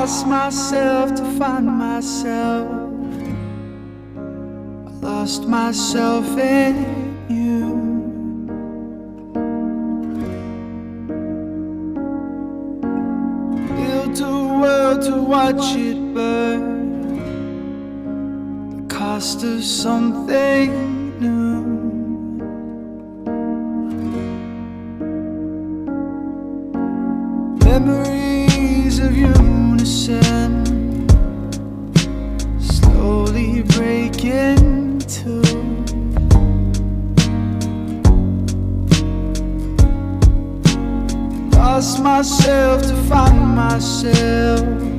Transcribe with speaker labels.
Speaker 1: lost myself to find myself. I lost myself in you. Built a world to watch it burn, the cost of something new. Memories of unison slowly breaking too. Lost myself to find myself.